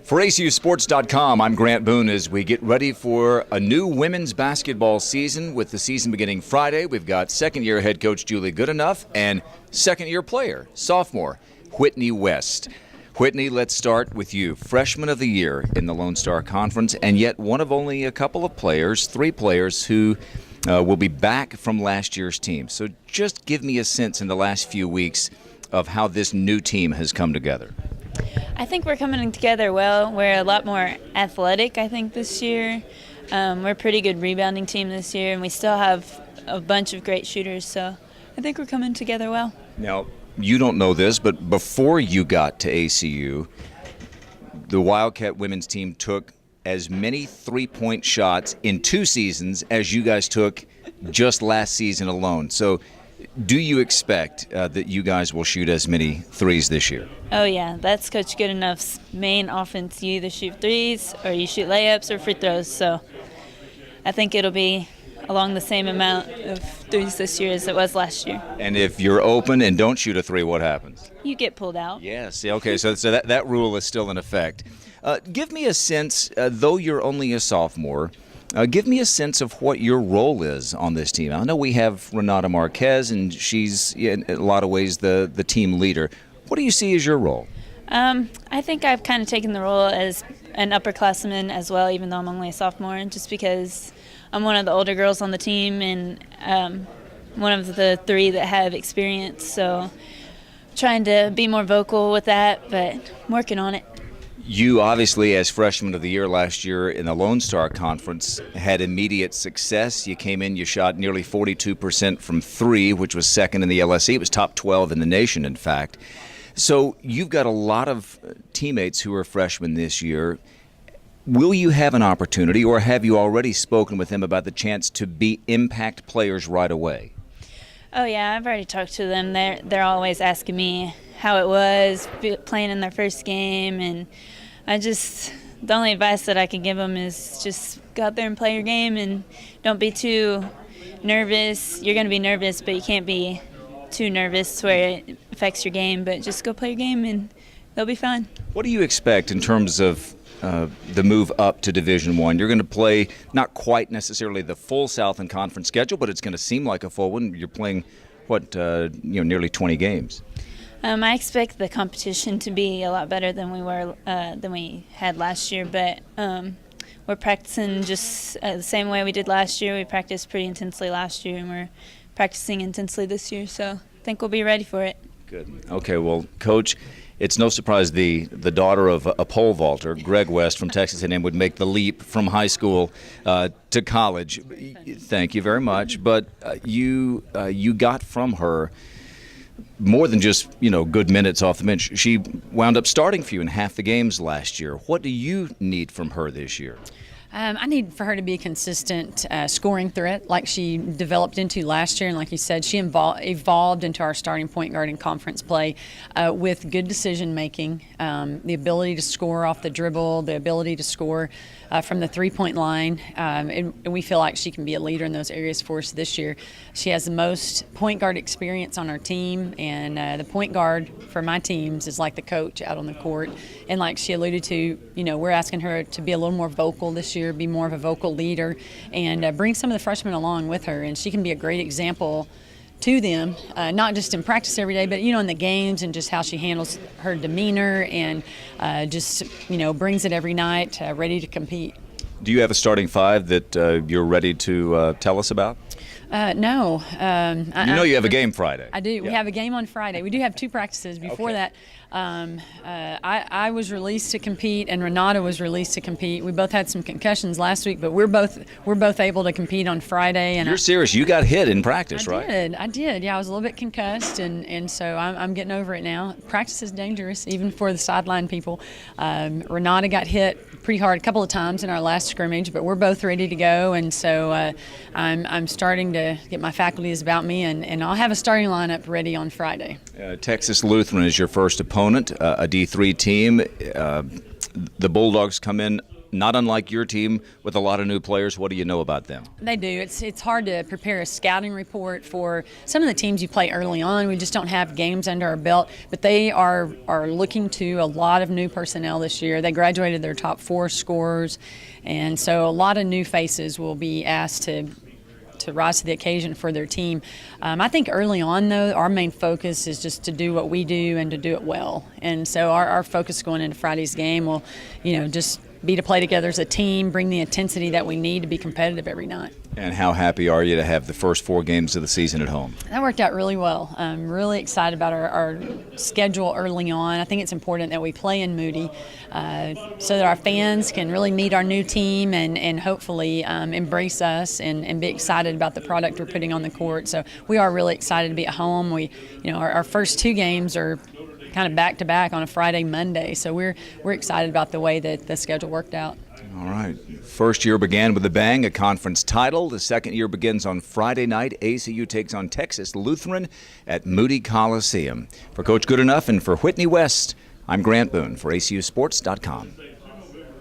For ACUSports.com, I'm Grant Boone as we get ready for a new women's basketball season. With the season beginning Friday, we've got second-year head coach Julie Goodenough and second-year player, sophomore, Whitney West. Whitney, let's start with you. Freshman of the year in the Lone Star Conference, and yet one of only a couple of players, three players, who will be back from last year's team. So just give me a sense in the last few weeks of how this new team has come together. I think we're coming together well. We're a lot more athletic, I think, this year. We're a pretty good rebounding team this year, and we still have a bunch of great shooters, so I think we're coming together well. Now, you don't know this, but before you got to ACU, the Wildcat women's team took as many three-point shots in 2 seasons as you guys took just last season alone. So do you expect that you guys will shoot as many threes this year? Oh, yeah. That's Coach Goodenough's main offense. You either shoot threes or you shoot layups or free throws. So I think it'll be along the same amount of threes this year as it was last year. And if you're open and don't shoot a three, what happens? You get pulled out. Yes. Okay, so that rule is still in effect. Give me a sense, though you're only a sophomore, give me a sense of what your role is on this team. I know we have Renata Marquez, and she's in a lot of ways the team leader. What do you see as your role? I think I've kind of taken the role as an upperclassman as well, even though I'm only a sophomore, just because I'm one of the older girls on the team and one of the 3 that have experience. So trying to be more vocal with that, but I'm working on it. You obviously, as freshman of the year last year in the Lone Star Conference, had immediate success. You came in, you shot nearly 42% from 3, which was second in the LSE. It was top 12 in the nation, in fact. So you've got a lot of teammates who are freshmen this year. Will you have an opportunity, or have you already spoken with them about the chance to be impact players right away? Oh, yeah, I've already talked to them. They're always asking me how it was playing in their first game, and the only advice that I can give them is just go out there and play your game and don't be too nervous. You're going to be nervous, but you can't be too nervous where it affects your game, but just go play your game and they'll be fine. What do you expect in terms of the move up to Division I? You're going to play not quite necessarily the full Southland Conference schedule, but it's going to seem like a full one. You're playing, nearly 20 games. I expect the competition to be a lot better than we had last year, but we're practicing just the same way we did last year. We practiced pretty intensely last year, and we're practicing intensely this year, so I think we'll be ready for it. Good. Okay, well, Coach, it's no surprise the daughter of a pole vaulter, Greg West from Texas A&M, would make the leap from high school to college. Thank you very much. But you got from her more than just, good minutes off the bench. She wound up starting for you in half the games last year. What do you need from her this year? I need for her to be a consistent scoring threat like she developed into last year. And like you said, she evolved into our starting point guard in conference play with good decision making, the ability to score off the dribble, the ability to score from the three-point line. And we feel like she can be a leader in those areas for us this year. She has the most point guard experience on our team, and the point guard for my teams is like the coach out on the court. And like she alluded to, we're asking her to be a little more vocal this year, be more of a vocal leader, and bring some of the freshmen along with her. And she can be a great example to them, not just in practice every day, but in the games, and just how she handles her demeanor and just brings it every night, ready to compete. Do you have a starting 5 that you're ready to tell us about? No. You have a game Friday. I do. Yeah. We have a game on Friday. We do have 2 practices before that. I was released to compete, and Renata was released to compete. We both had some concussions last week, but we're both able to compete on Friday. And you're serious? You got hit in practice, right? I did. Yeah, I was a little bit concussed, and so I'm getting over it now. Practice is dangerous, even for the sideline people. Renata got hit pretty hard a couple of times in our last scrimmage, but we're both ready to go, and so I'm starting to get my faculties about me, and I'll have a starting lineup ready on Friday. Texas Lutheran is your first opponent, a D3 team. The Bulldogs come in not unlike your team with a lot of new players. What do you know about them? They do. It's hard to prepare a scouting report for some of the teams you play early on. We just don't have games under our belt, but they are looking to a lot of new personnel this year. They graduated their top 4 scorers, and so a lot of new faces will be asked to rise to the occasion for their team. I think early on, though, our main focus is just to do what we do and to do it well. And so our focus going into Friday's game will, just be to play together as a team, bring the intensity that we need to be competitive every night. And how happy are you to have the first 4 games of the season at home? That worked out really well. I'm really excited about our schedule early on. I think it's important that we play in Moody so that our fans can really meet our new team and hopefully embrace us and be excited about the product we're putting on the court. So we are really excited to be at home. Our first 2 games are kind of back-to-back on a Friday, Monday. So we're excited about the way that the schedule worked out. All right. First year began with a bang, a conference title. The second year begins on Friday night. ACU takes on Texas Lutheran at Moody Coliseum. For Coach Goodenough and for Whitney West, I'm Grant Boone for ACUsports.com.